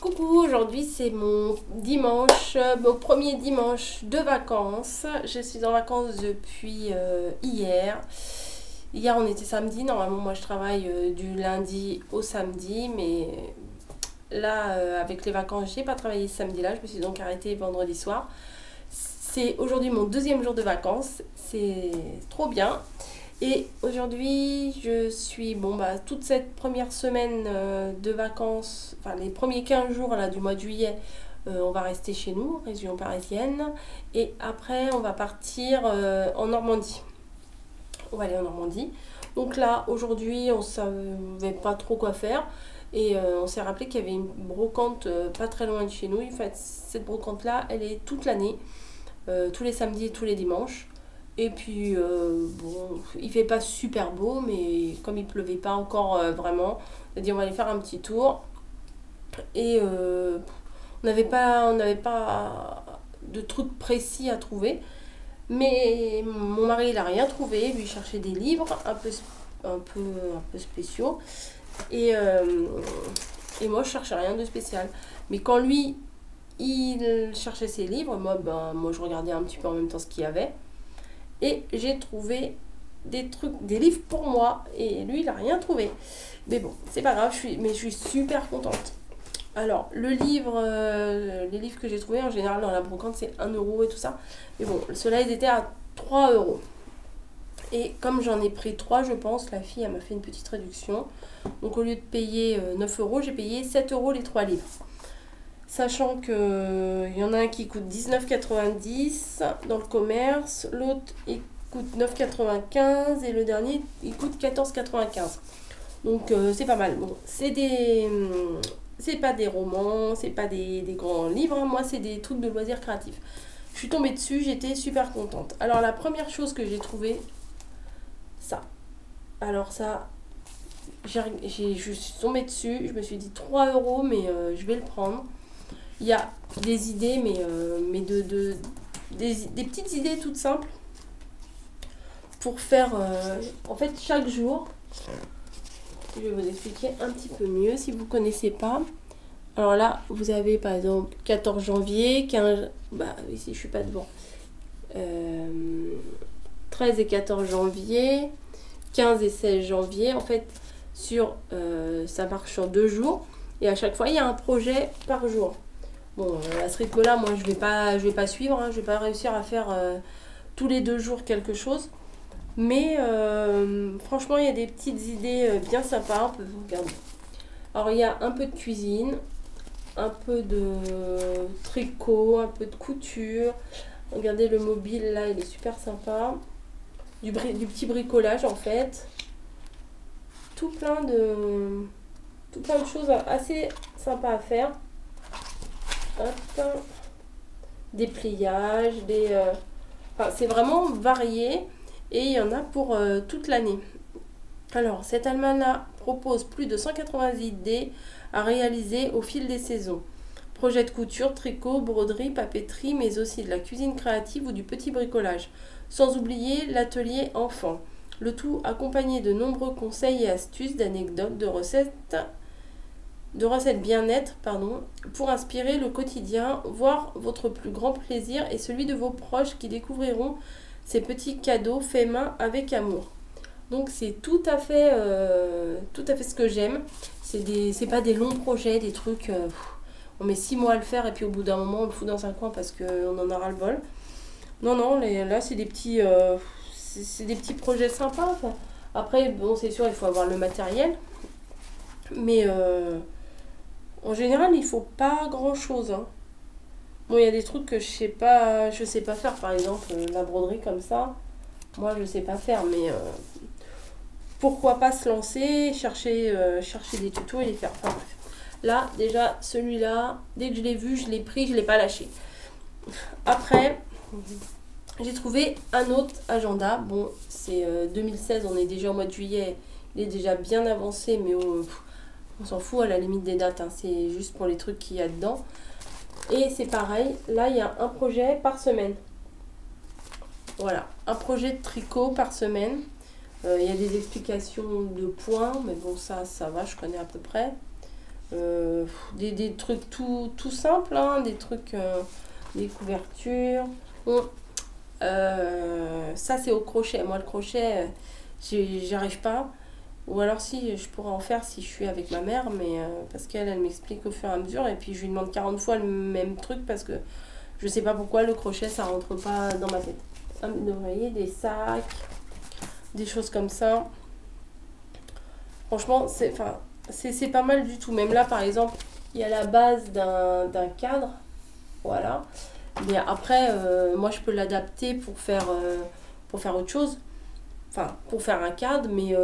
Coucou, aujourd'hui c'est mon dimanche, mon premier dimanche de vacances. Je suis en vacances depuis hier. Hier on était samedi, normalement moi je travaille du lundi au samedi, mais là avec les vacances j'ai pas travaillé ce samedi-là, je me suis donc arrêtée vendredi soir. C'est aujourd'hui mon deuxième jour de vacances, c'est trop bien. Et aujourd'hui, je suis, toute cette première semaine de vacances, enfin les premiers 15 jours là, du mois de juillet, on va rester chez nous, région parisienne. Et après, on va partir en Normandie. On va aller en Normandie. Donc là, aujourd'hui, on savait pas trop quoi faire. Et on s'est rappelé qu'il y avait une brocante pas très loin de chez nous. En fait, cette brocante-là, elle est toute l'année, tous les samedis et tous les dimanches. Et puis, il fait pas super beau, mais comme il pleuvait pas encore vraiment, on a dit on va aller faire un petit tour. Et on n'avait pas de truc précis à trouver. Mais mon mari, il a rien trouvé. Lui, il cherchait des livres un peu spéciaux. Et moi, je cherchais rien de spécial. Mais quand lui, il cherchait ses livres, moi, je regardais un petit peu en même temps ce qu'il y avait. Et j'ai trouvé des livres pour moi. Et lui, il a rien trouvé. Mais bon, c'est pas grave, je suis super contente. Alors, les livres que j'ai trouvés, en général, dans la brocante, c'est 1 € et tout ça. Mais bon, ceux-là, ils étaient à 3 €. Et comme j'en ai pris 3, je pense, la fille, elle m'a fait une petite réduction. Donc, au lieu de payer 9 €, j'ai payé 7 € les 3 livres. Sachant qu'il y en a un qui coûte 19,90 dans le commerce, l'autre il coûte 9,95 et le dernier il coûte 14,95. Donc c'est pas mal. Bon, c'est pas des romans, c'est pas des grands livres, hein. Moi c'est des trucs de loisirs créatifs. Je suis tombée dessus, j'étais super contente. Alors la première chose que j'ai trouvée, ça. Alors ça, je suis tombée dessus, je me suis dit 3 €, mais je vais le prendre. Il y a des idées, mais des petites idées toutes simples pour faire, en fait, chaque jour. Je vais vous expliquer un petit peu mieux si vous ne connaissez pas. Alors là, vous avez par exemple 14 janvier, 15... ici, je suis pas devant. 13 et 14 janvier, 15 et 16 janvier. En fait, ça marche sur 2 jours. Et à chaque fois, il y a un projet par jour. Bon, à ce rythme-là, moi, je vais pas suivre, hein, je vais pas réussir à faire tous les 2 jours quelque chose. Mais franchement, il y a des petites idées bien sympas. On peut vous regarder. Alors, il y a un peu de cuisine, un peu de tricot, un peu de couture. Regardez le mobile, là, il est super sympa. Du petit bricolage, en fait. Tout plein de choses assez sympas à faire. Hop. Des pliages, c'est vraiment varié et il y en a pour toute l'année. Alors, cet almanach propose plus de 180 idées à réaliser au fil des saisons. Projets de couture, tricot, broderie, papeterie, mais aussi de la cuisine créative ou du petit bricolage. Sans oublier l'atelier enfant. Le tout accompagné de nombreux conseils et astuces, d'anecdotes, de recettes bien-être, pour inspirer le quotidien, voir votre plus grand plaisir et celui de vos proches qui découvriront ces petits cadeaux faits main avec amour. Donc c'est tout à fait ce que j'aime. C'est pas des longs projets, des trucs, on met 6 mois à le faire et puis au bout d'un moment on le fout dans un coin parce qu'on en aura le bol. Non, là c'est des petits projets sympas. Enfin. Après, bon, c'est sûr, il faut avoir le matériel, mais en général, il faut pas grand chose, hein. Bon, il y a des trucs que je sais pas faire, par exemple, la broderie comme ça. Moi, je sais pas faire, mais pourquoi pas se lancer, chercher des tutos et les faire. Enfin, bref. Là, déjà, celui-là, dès que je l'ai vu, je l'ai pris, je l'ai pas lâché. Après, j'ai trouvé un autre agenda. Bon, c'est 2016, on est déjà au mois de juillet. Il est déjà bien avancé, mais on s'en fout à la limite des dates, hein. C'est juste pour les trucs qu'il y a dedans. Et c'est pareil, là il y a un projet par semaine. Voilà, un projet de tricot par semaine. Il y a des explications de points, mais bon, ça va, je connais à peu près. des trucs tout simples, hein, des trucs, des couvertures. Bon, ça c'est au crochet. Moi le crochet, j'y arrive pas. Ou alors si je pourrais en faire si je suis avec ma mère, mais parce qu'elle elle m'explique au fur et à mesure et puis je lui demande 40 fois le même truc parce que je sais pas pourquoi le crochet ça rentre pas dans ma tête. Vous voyez, des sacs, des choses comme ça. Franchement, c'est pas mal du tout. Même là, par exemple, il y a la base d'un cadre. Voilà. Mais après, moi, je peux l'adapter pour faire autre chose. Enfin, pour faire un cadre, mais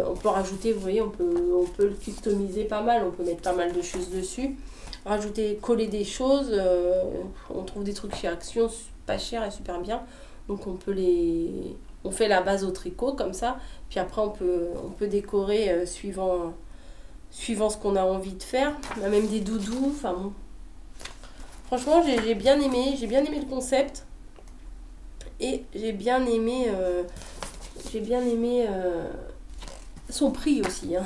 on peut rajouter, vous voyez, on peut le customiser pas mal. On peut mettre pas mal de choses dessus. Rajouter, coller des choses. On trouve des trucs chez Action, pas cher et super bien. Donc, on fait la base au tricot, comme ça. Puis après, on peut décorer suivant ce qu'on a envie de faire. On a même des doudous. Enfin bon. Franchement, j'ai bien aimé. J'ai bien aimé le concept. Et j'ai bien aimé son prix aussi. Hein.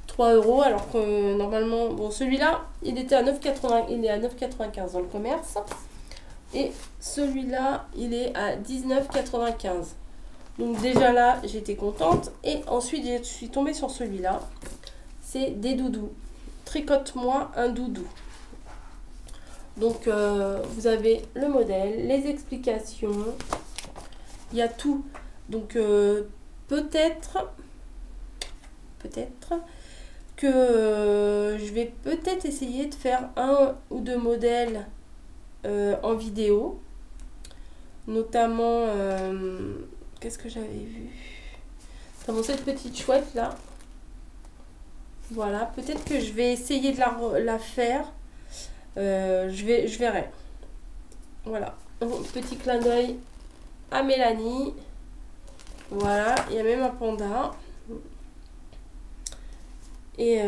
3 euros. Alors que normalement, bon, celui-là, il était à 9,80. Il est à 9,95 dans le commerce. Et celui-là, il est à 19,95. Donc déjà là, j'étais contente. Et ensuite, je suis tombée sur celui-là. C'est des doudous. Tricote-moi un doudou. Donc, vous avez le modèle, les explications. Il y a tout. Donc, peut-être que je vais peut-être essayer de faire un ou deux modèles en vidéo. Notamment, qu'est-ce que j'avais vu? Notamment cette petite chouette là. Voilà, peut-être que je vais essayer de la faire. Je verrai. Voilà. Petit clin d'œil à Mélanie. Voilà, il y a même un panda. Et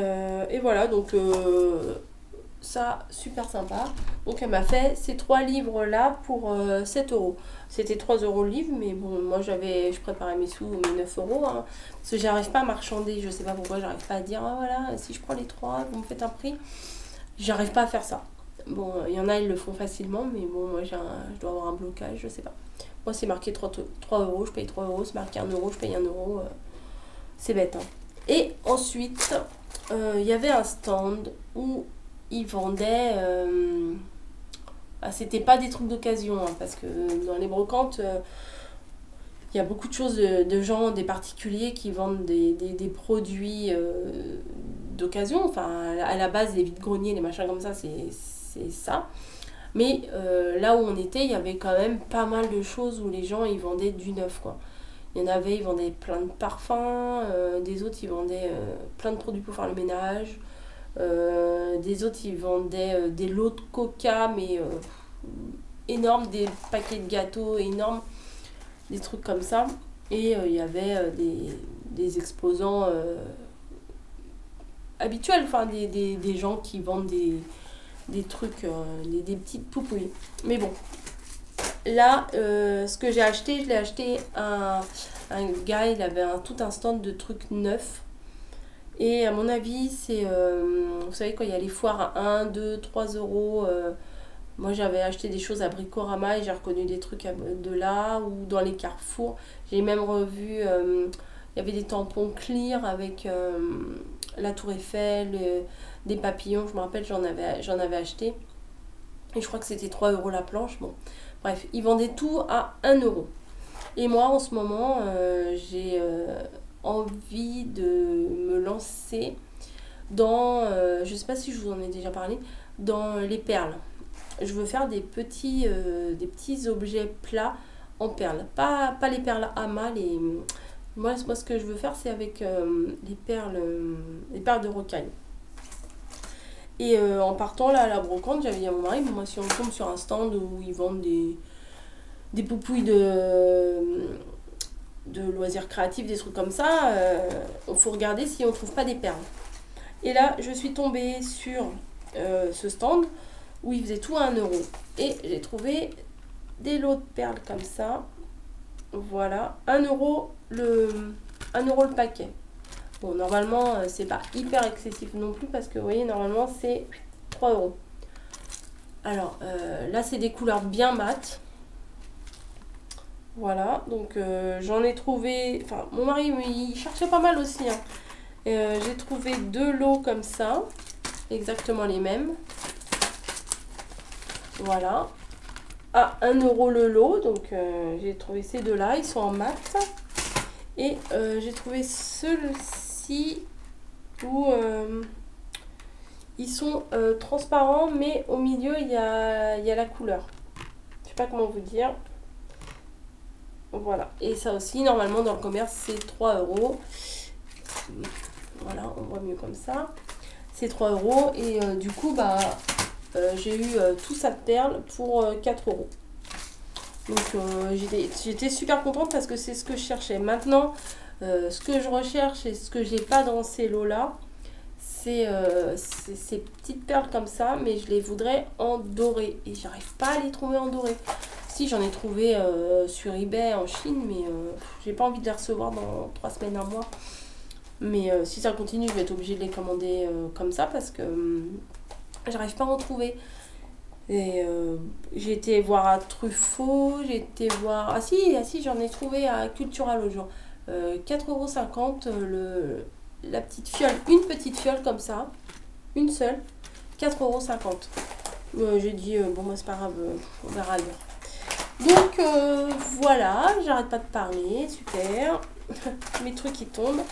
voilà, donc ça, super sympa. Donc elle m'a fait ces 3 livres là pour 7 euros. C'était 3 euros le livre, mais bon, moi je préparais mes sous, mes 9 euros. Hein, parce que j'arrive pas à marchander, je sais pas pourquoi, j'arrive pas à dire, ah voilà, si je prends les 3, vous me faites un prix. J'arrive pas à faire ça. Bon, il y en a, ils le font facilement, mais bon, moi je dois avoir un blocage, je sais pas. Moi c'est marqué 3 euros, je paye 3 euros, c'est marqué 1 euro, je paye 1 euro. C'est bête. Hein. Et ensuite, il y avait un stand où ils vendaient... c'était pas des trucs d'occasion, hein, parce que dans les brocantes, il y a beaucoup de choses de gens, des particuliers qui vendent des produits d'occasion. Enfin, à la base, les vides-greniers, les machins comme ça, c'est ça. Mais là où on était, il y avait quand même pas mal de choses où les gens, ils vendaient du neuf, quoi. Il y en avait, ils vendaient plein de parfums, des autres, ils vendaient plein de produits pour faire le ménage. Des autres, ils vendaient des lots de coca, mais énormes, des paquets de gâteaux énormes, des trucs comme ça. Et il y avait des exposants habituels, enfin des gens qui vendent des trucs, des petites poupouilles. Mais bon, là, ce que j'ai acheté, je l'ai acheté à un gars, il avait tout un stand de trucs neufs. Et à mon avis, c'est, vous savez, quand il y a les foires à 1, 2, 3 euros, moi j'avais acheté des choses à Bricorama et j'ai reconnu des trucs de là ou dans les carrefours. J'ai même revu, il y avait des tampons clear avec la Tour Eiffel, des papillons, je me rappelle, j'en avais acheté. Et je crois que c'était 3 euros la planche. Bon, bref, ils vendaient tout à 1 euro. Et moi, en ce moment, j'ai envie de me lancer dans, je sais pas si je vous en ai déjà parlé, dans les perles. Je veux faire des petits objets plats en perles. Pas les perles amas, moi ce que je veux faire, c'est avec les perles de rocaille. Et en partant là à la brocante, j'avais dit à mon mari, moi si on tombe sur un stand où ils vendent des poupouilles de loisirs créatifs, des trucs comme ça, il faut regarder si on trouve pas des perles. Et là, je suis tombée sur ce stand où ils faisaient tout à 1 euro. Et j'ai trouvé des lots de perles comme ça. Voilà, 1 euro le paquet. Bon, normalement, c'est pas hyper excessif non plus parce que vous voyez, normalement, c'est 3 €. Alors, là, c'est des couleurs bien mates. Voilà, donc j'en ai trouvé... Enfin, mon mari, il cherchait pas mal aussi. Hein. J'ai trouvé 2 lots comme ça, exactement les mêmes. Voilà. À 1 € le lot, donc j'ai trouvé ces deux-là, ils sont en mat. Et j'ai trouvé ceux-ci où ils sont transparents, mais au milieu il y a la couleur. Je sais pas comment vous dire. Voilà, et ça aussi, normalement dans le commerce, c'est 3 €. Voilà, on voit mieux comme ça. C'est 3 € et du coup, bah, j'ai eu tout ça de perles pour 4 €. Donc j'étais super contente parce que c'est ce que je cherchais. Maintenant, ce que je recherche et ce que j'ai pas dans ces lots-là, c'est ces petites perles comme ça, mais je les voudrais en doré. Et j'arrive pas à les trouver en doré. Si, j'en ai trouvé sur eBay en Chine, mais j'ai pas envie de les recevoir dans 3 semaines, un mois. Mais si ça continue, je vais être obligée de les commander comme ça parce que j'arrive pas à en trouver. Et j'ai été voir à Truffaut, j'ai été voir... Ah si, j'en ai trouvé à Cultural au jour. 4,50 € la petite fiole, une petite fiole comme ça, une seule, 4,50 €. J'ai dit, bon, moi c'est pas grave, on verra ailleurs. Donc voilà, j'arrête pas de parler, super. Mes trucs qui tombent.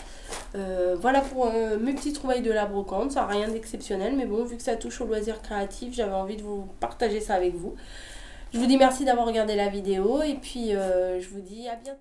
Voilà pour mes petites trouvailles de la brocante, ça n'a rien d'exceptionnel, mais bon, vu que ça touche au loisir créatif, j'avais envie de vous partager ça avec vous. Je vous dis merci d'avoir regardé la vidéo et puis je vous dis à bientôt.